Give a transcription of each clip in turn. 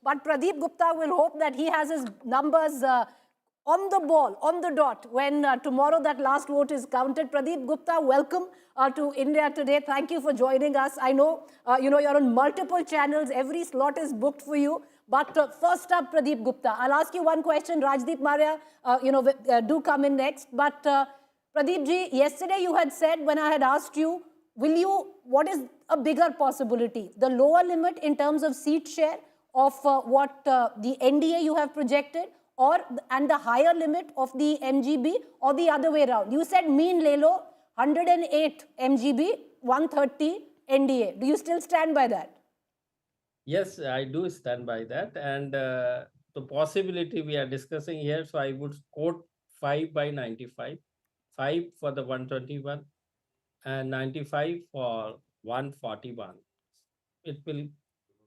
But Pradeep Gupta will hope that he has his numbers on the ball, on the dot, when tomorrow that last vote is counted. Pradeep Gupta, welcome to India Today. Thank you for joining us. I know, you're on multiple channels. Every slot is booked for you. But first up, Pradeep Gupta. I'll ask you one question. Rajdeep Maria, do come in next. But Pradeep ji, yesterday you had said, when I had asked you, what is a bigger possibility? The lower limit in terms of seat share of what the NDA you have projected, and the higher limit of the MGB, or the other way around? You said mean le lo, 108 MGB, 130 NDA. Do you still stand by that? Yes, I do stand by that. And the possibility we are discussing here, so I would quote 5 by 95, 5 for the 121 and 95 for 141. It will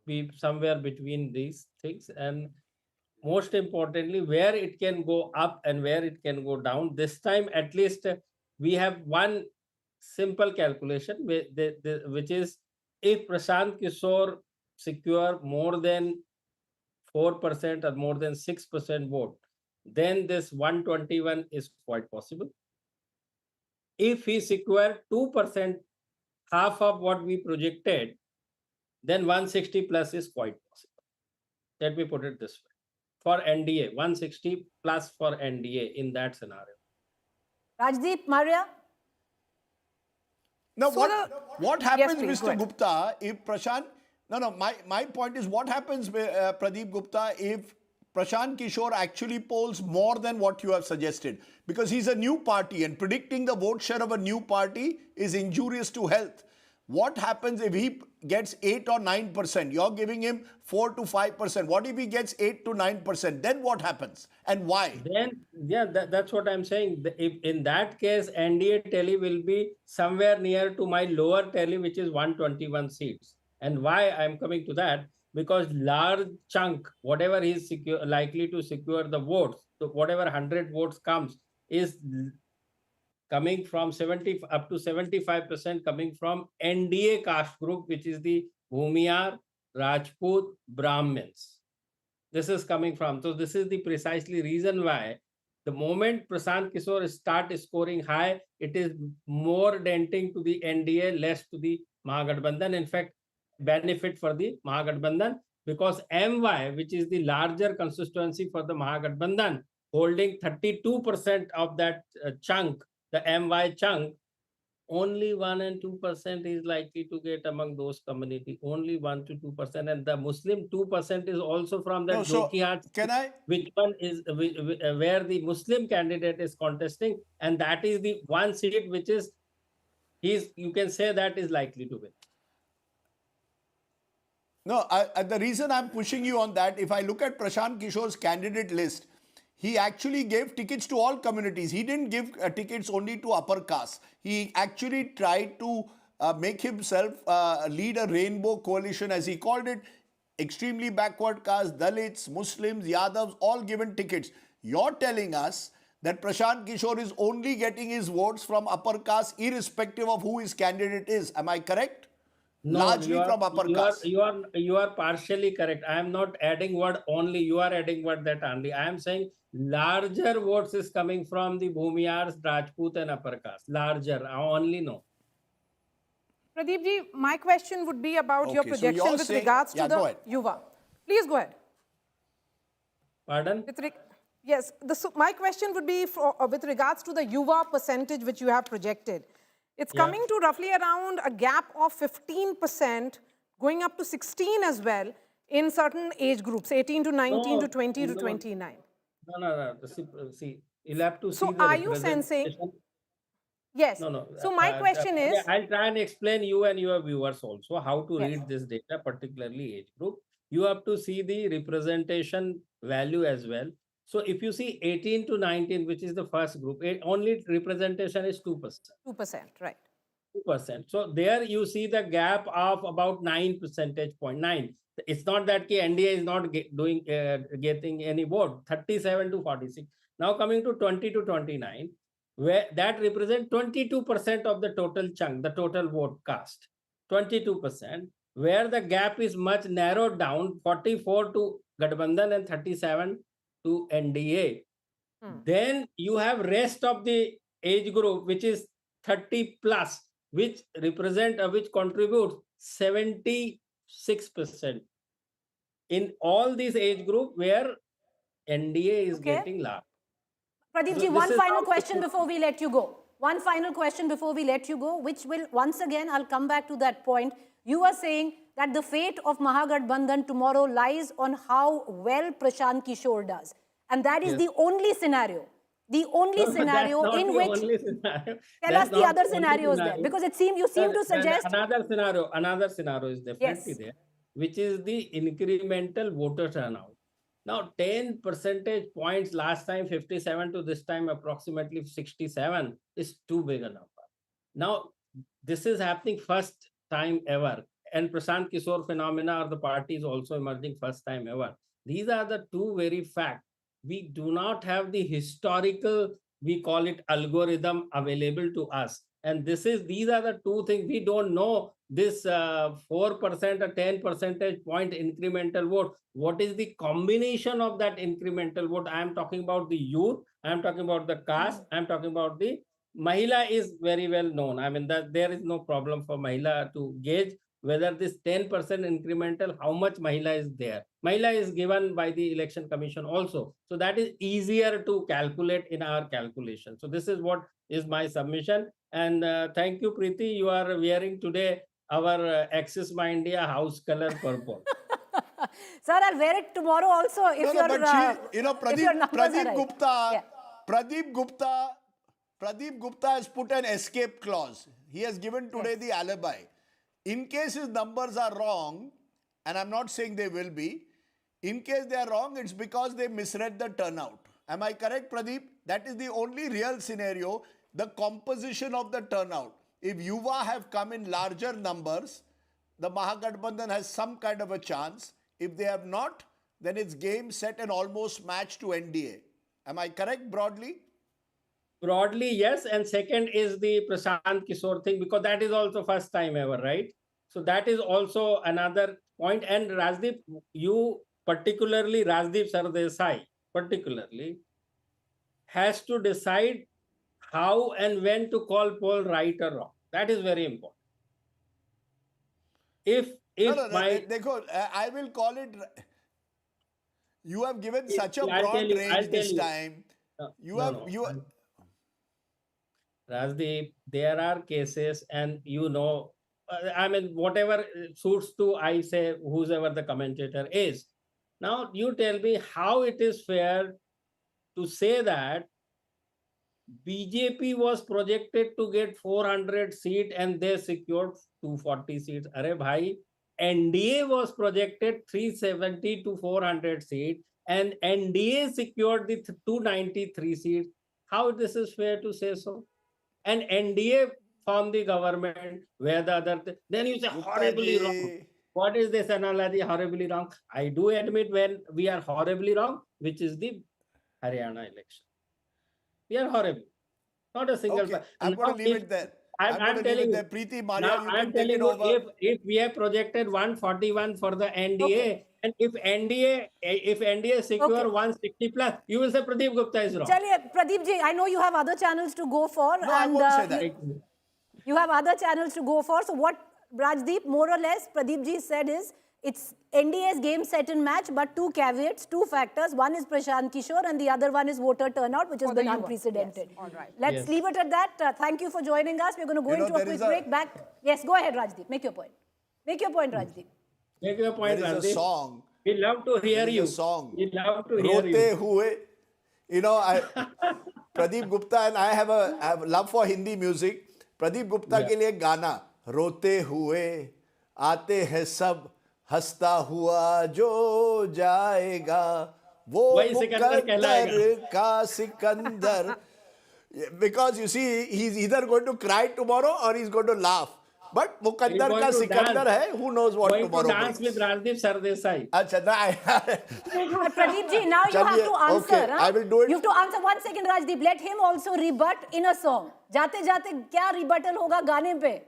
be somewhere between these things. And most importantly, where it can go up and where it can go down. This time, at least, we have one simple calculation, which is, if Prashant Kishore secure more than 4% or more than 6% vote, then this 121 is quite possible. If he secure 2%, half of what we projected, then 160 plus is quite possible. Let me put it this way. For NDA, 160 plus for NDA in that scenario. Rajdeep, Maria? Now, So what happens, please, go Mr. ahead. Gupta, if Prashant... No, my point is, what happens, Pradeep Gupta, if Prashant Kishore actually polls more than what you have suggested? Because he's a new party, and predicting the vote share of a new party is injurious to health. What happens if he gets 8 or 9%? You're giving him 4 to 5%. What if he gets 8 to 9%? Then what happens, and why? Then, yeah, that's what I'm saying. If in that case, NDA tally will be somewhere near to my lower tally, which is 121 seats. And why I'm coming to that? Because large chunk, whatever is likely to secure the votes, so whatever 100 votes comes, is coming from 70 up to 75% coming from NDA caste group, which is the Bhumiyar, Rajput, Brahmins. This is coming from. So this is the precisely reason why the moment Prashant Kishore start scoring high, it is more denting to the NDA, less to the Mahagathbandhan. In fact, benefit for the Mahagathbandhan, because MY, which is the larger constituency for the Mahagathbandhan, holding 32% of that chunk, the MY chunk, only 1 and 2% is likely to get among those community. Only 1 to 2%, and the Muslim 2% is also from that Jokihat. Which one is where the Muslim candidate is contesting, and that is the one seat which is you can say that is likely to win. No, the reason I'm pushing you on that, if I look at Prashant Kishore's candidate list, he actually gave tickets to all communities. He didn't give tickets only to upper caste. He actually tried to make himself lead a rainbow coalition, as he called it. Extremely backward caste, Dalits, Muslims, Yadavs, all given tickets. You're telling us that Prashant Kishore is only getting his votes from upper caste, irrespective of who his candidate is. Am I correct? No, largely from upper caste. You are partially correct. I am not adding word only. You are adding word that only. I am saying larger votes is coming from the Bhumiyars, Rajput and upper caste. Larger, only no. Pradeep ji, my question would be about your projection with regards to the Yuva. Please go ahead. Pardon? Yes, my question would be with regards to the Yuva percentage which you have projected. It's coming to roughly around a gap of 15%, going up to 16 as well in certain age groups, 18 to 19 to 20 to 29. No. See, you'll have to see. So are you sensing? Yes. So my question is... I'll try and explain you and your viewers also how to read this data, particularly age group. You have to see the representation value as well. So if you see 18 to 19, which is the first group, only representation is 2%. 2%, right. 2%. So there you see the gap of about 9 percentage point. 9. It's not that NDA is not getting any vote. 37 to 46. Now coming to 20 to 29, where that represents 22% of the total chunk, the total vote cast. 22%. where the gap is much narrowed down, 44 to Gadbandhan and 37 to NDA. Then you have rest of the age group, which is 30 plus, which which contributes 76% in all these age group where NDA is Okay. getting large. Pradeep So ji, this one is final how question before we let you go. One final question before we let you go, which will, once again, I'll come back to that point. You are saying that the fate of Mahagadbandhan tomorrow lies on how well Prashant Kishore does. And that is Yes. the only scenario. The only No, scenario that's not in the which, only scenario. tell us That's the not other the only scenarios there. scenario. Because you seem to suggest, Another scenario is definitely yes, there, which is the incremental voter turnout. Now, 10 percentage points last time 57 to this time approximately 67 is too big a number. Now, this is happening first time ever. And Prashant Kishore phenomena or the party is also emerging first time ever. These are the two very facts. We do not have the historical, we call it algorithm available to us. And these are the two things we don't know. This 4% or 10 percentage point incremental vote. What is the combination of that incremental vote? I am talking about the youth. I am talking about the caste. I am talking about the Mahila is very well known. I mean, that there is no problem for Mahila to gauge whether this 10% incremental, how much Mahila is there. Mahila is given by the election commission also. So that is easier to calculate in our calculation. So this is what is my submission. And thank you, Preeti. You are wearing today our Axis My India house color purple. sir, I'll wear it tomorrow also if No, your but she, if your numbers are Pradeep right. Gupta, Yeah. Pradeep Gupta, Pradeep Gupta has put an escape clause. He has given today the alibi. In case his numbers are wrong, and I'm not saying they will be, in case they are wrong, it's because they misread the turnout. Am I correct, Pradeep? That is the only real scenario, the composition of the turnout. If Yuva have come in larger numbers, the Mahagadbandhan has some kind of a chance. If they have not, then it's game, set, and almost match to NDA. Am I correct broadly? Broadly, yes. And second is the Prashant Kishore thing, because that is also first time ever, right? So that is also another point. And Rajdeep, you particularly, Rajdeep Sardesai, particularly, has to decide how and when to call poll right or wrong. That is very important. No, If no, my dekho, I will call it. You have given such a I'll tell broad you, range this time. You no, have no. you. Rajdeep, there are cases, and I mean, whatever suits to, I say, whoever the commentator is. Now, you tell me how it is fair to say that BJP was projected to get 400 seats and they secured 240 seats. Arey bhai, NDA was projected 370 to 400 seats and NDA secured the 293 seats. How this is fair to say so? And NDA formed the government where the other, then you say Gupta horribly wrong. ji. What is this analogy, horribly wrong? I do admit when we are horribly wrong, which is the Haryana election. We are horrible. Not a single. Okay, I'm And going now to leave if it there. I'm, I'm going I'm to leave telling it you, there. Preeti, Maria, now you I'm can take telling it you, over. if we have projected 141 for the NDA, Okay. and if NDA secure Okay. 160 plus, you will say Pradeep Gupta is wrong. Chaliye, Pradeep ji, I know you have other channels to go for. No, I won't say that. You have other channels to go for. So what Rajdeep, more or less, Pradeep ji said is, it's NDA's game, set and match, but two caveats, two factors. One is Prashant Kishore and the other one is voter turnout, which has For the been Yuva. unprecedented. Yes. All right. Let's Yes. leave it at that. Thank you for joining us. We're going to go into a there quick is a- break. Back. Yes, go ahead, Rajdeep. Make your point. Make your point, Rajdeep. Make your point, There is a Rajdeep. song. We love to hear There is you. a song. We love to hear Rote you. hue. You know, Pradeep Gupta and I have a love for Hindi music. Pradeep Gupta Yeah. के लिए गाना रोते हुए आते हैं सब हंसता हुआ जो जाएगा वो वही सिकंदर कहलाएगा. मुकद्दर का Sikandar. Because you see, he's either going to cry tomorrow or he's going to laugh. But He's Muqaddar going का to सिकंदर dance. है. Who knows what Going to tomorrow dance brings. with Rajdeep Sardesai. अच्छा ना. But Pradeep ji, now you have Chaliye, to answer. okay, huh? I will do it. You have to answer. 1 second, Rajdeep. Let him also rebut in a song. जाते जाते क्या rebuttal होगा गाने पे?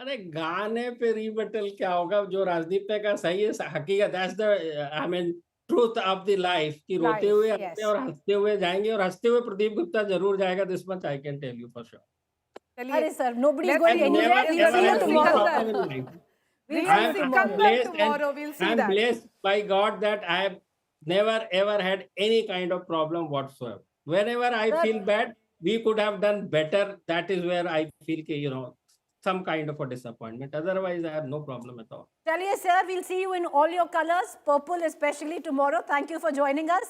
अरे गाने पे रीबटल क्या होगा? जो राजदीप ने कहा सही है, हकीकत, that's the I mean truth of the life, कि रोते Life, हुए yes. आते हैं और हंसते हुए जाएंगे, और हंसते हुए प्रदीप गुप्ता जरूर जाएगा, this much I can tell you for sure. Arey चलिए, sir, nobody is let's going see who anywhere. is We'll the see you real tomorrow. Sikandar. in life. We'll Real see you tomorrow. Sikandar tomorrow, we'll see I'm that. blessed by God that I have never ever had any kind of problem whatsoever. Whenever I Sir, feel bad, we could have done better. That is where I feel, some kind of a disappointment. Otherwise, I have no problem at all. Chaliye sir, we'll see you in all your colors, purple especially tomorrow. Thank you for joining us.